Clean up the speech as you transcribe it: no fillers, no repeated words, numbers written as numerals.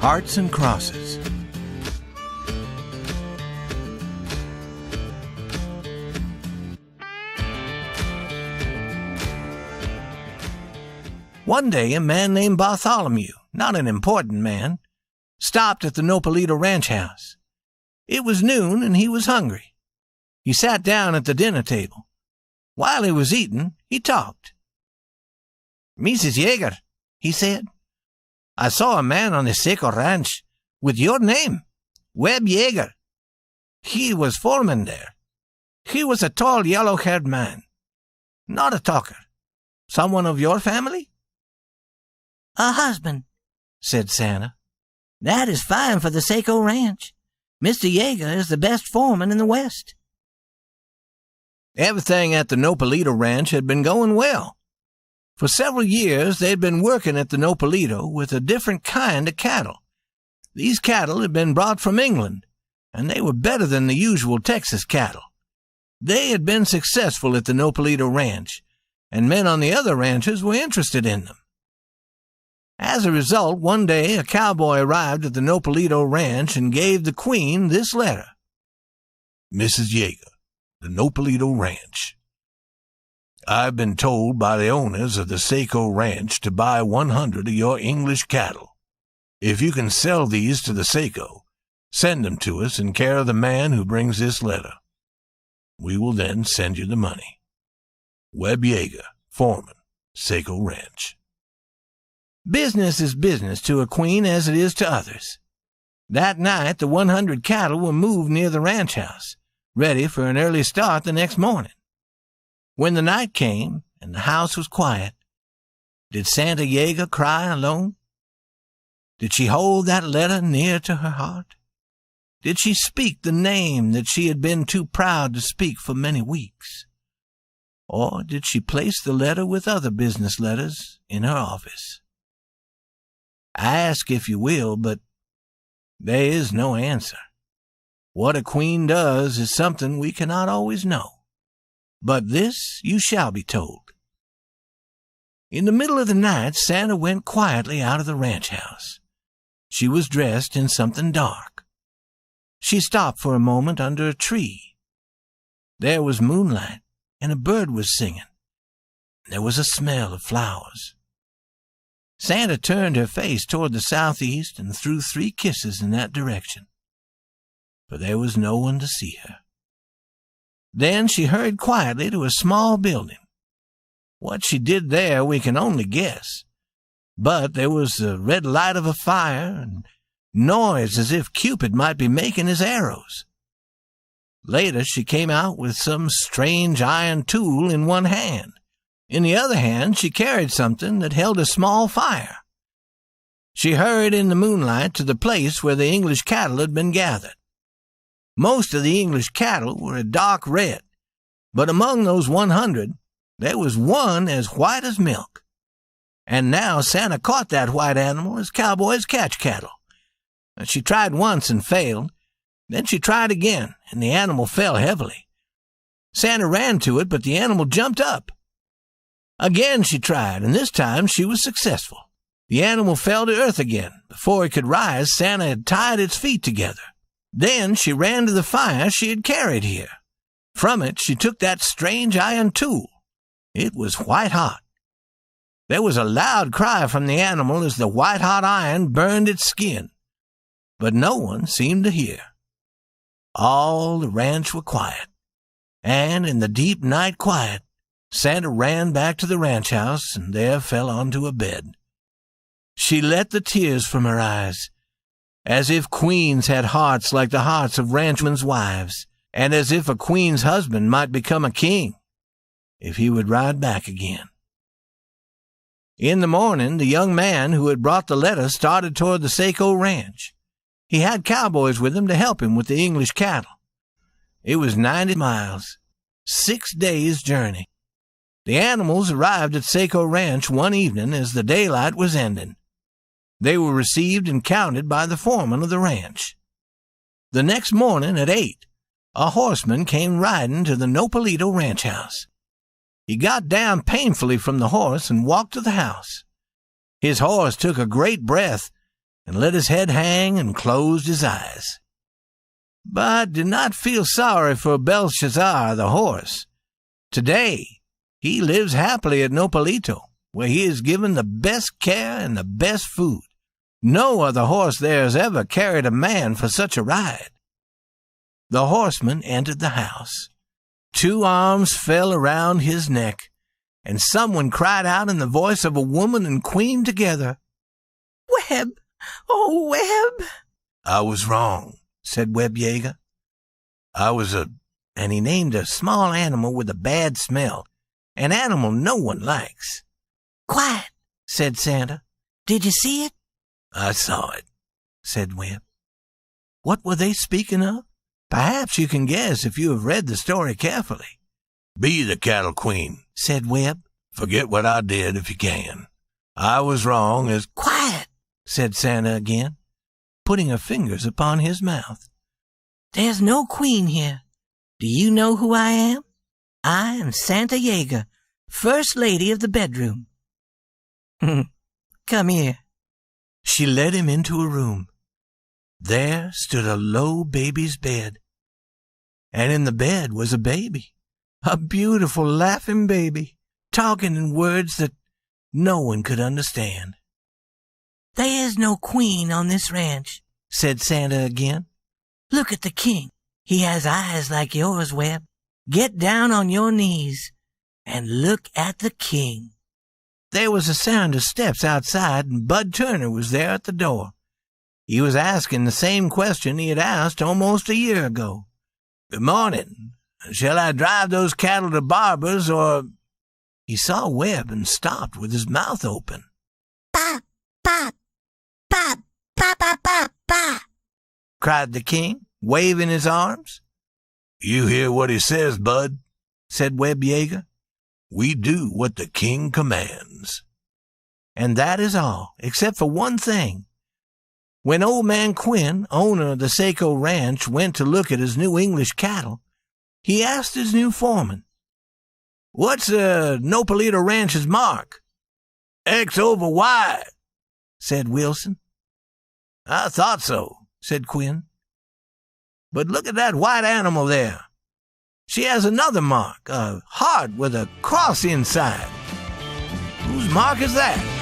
Hearts and Crosses. One day, a man named Bartholomew, not an important man, stopped at the Nopalito ranch house. It was noon, and he was hungry. He sat down at the dinner table. While he was eating, he talked. "Mrs. Yeager," he said, "I saw a man on the Seco Ranch with your name, Webb Yeager. He was foreman there. He was a tall, yellow-haired man. Not a talker. Someone of your family?" "A husband," said Santa. "That is fine for the Seco Ranch. Mr. Yeager is the best foreman in the West." Everything at the Nopalito Ranch had been going well. For several years, they had been working at the Nopalito with a different kind of cattle. These cattle had been brought from England, and they were better than the usual Texas cattle. They had been successful at the Nopalito Ranch, and men on the other ranches were interested in them. As a result, one day a cowboy arrived at the Nopalito Ranch and gave the Queen this letter. "Mrs. Yeager, the Nopalito Ranch. I've been told by the owners of the Seco Ranch to buy 100 of your English cattle. If you can sell these to the Seco, send them to us in care of the man who brings this letter. We will then send you the money. Webb Yeager, foreman, Seco Ranch." Business is business to a queen as it is to others. That night, the 100 cattle were moved near the ranch house, ready for an early start the next morning. When the night came and the house was quiet, did Santa Yeager cry alone? Did she hold that letter near to her heart? Did she speak the name that she had been too proud to speak for many weeks? Or did she place the letter with other business letters in her office? Ask if you will, but there is no answer. What a queen does is something we cannot always know. But this you shall be told. In the middle of the night, Santa went quietly out of the ranch house. She was dressed in something dark. She stopped for a moment under a tree. There was moonlight, and a bird was singing. There was a smell of flowers. Santa turned her face toward the southeast and threw 3 kisses in that direction. But there was no one to see her. Then she hurried quietly to a small building. What she did there we can only guess. But there was the red light of a fire and noise as if Cupid might be making his arrows. Later she came out with some strange iron tool in one hand. In the other hand she carried something that held a small fire. She hurried in the moonlight to the place where the English cattle had been gathered. Most of the English cattle were a dark red, but among those 100, there was one as white as milk. And now Santa caught that white animal as cowboys catch cattle. She tried once and failed. Then she tried again, and the animal fell heavily. Santa ran to it, but the animal jumped up. Again she tried, and this time she was successful. The animal fell to earth again. Before it could rise, Santa had tied its feet together. Then she ran to the fire she had carried here. From it she took that strange iron tool. It was white hot. There was a loud cry from the animal as the white-hot iron burned its skin. But no one seemed to hear. All the ranch were quiet, and in the deep night quiet, Santa ran back to the ranch house and there fell onto a bed. She let the tears from her eyes, as if queens had hearts like the hearts of ranchmen's wives, and as if a queen's husband might become a king if he would ride back again. In the morning, the young man who had brought the letter started toward the Seco Ranch. He had cowboys with him to help him with the English cattle. It was 90 miles, 6 days' journey. The animals arrived at Seco Ranch one evening as the daylight was ending. They were received and counted by the foreman of the ranch. The next morning at 8, a horseman came riding to the Nopalito ranch house. He got down painfully from the horse and walked to the house. His horse took a great breath, and let his head hang and closed his eyes. But did not feel sorry for Belshazzar the horse. Today he lives happily at Nopalito, where he is given the best care and the best food. No other horse there has ever carried a man for such a ride. The horseman entered the house. 2 arms fell around his neck, and someone cried out in the voice of a woman and queen together, "Webb! Oh, Webb!" "I was wrong," said Webb Yeager. "I was and he named a small animal with a bad smell, an animal no one likes. "Quiet," said Santa. "Did you see it?" "I saw it," said Webb. What were they speaking of? Perhaps you can guess if you have read the story carefully. "Be the cattle queen," said Webb. "Forget what I did if you can. I was wrong as—" "Quiet," said Santa again, putting her fingers upon his mouth. "There's no queen here. Do you know who I am? I am Santa Yeager, First Lady of the bedroom. Come here." She led him into a room. There stood a low baby's bed, and in the bed was a baby, a beautiful laughing baby, talking in words that no one could understand. "There is no queen on this ranch," said Santa again. "Look at the king. He has eyes like yours, Webb. Get down on your knees and look at the king." There was a sound of steps outside, and Bud Turner was there at the door. He was asking the same question he had asked almost a year ago. "Good morning. Shall I drive those cattle to Barber's, or—" He saw Webb and stopped with his mouth open. "Ba, ba, ba, ba, ba, ba, ba," cried the king, waving his arms. "You hear what he says, Bud," said Webb Yeager. "We do what the king commands." And that is all, except for one thing. When Old Man Quinn, owner of the Saco Ranch, went to look at his new English cattle, he asked his new foreman, "What's Nopalito Ranch's mark?" "X over Y," said Wilson. "I thought so," said Quinn. "But look at that white animal there. She has another mark, a heart with a cross inside. Whose mark is that?"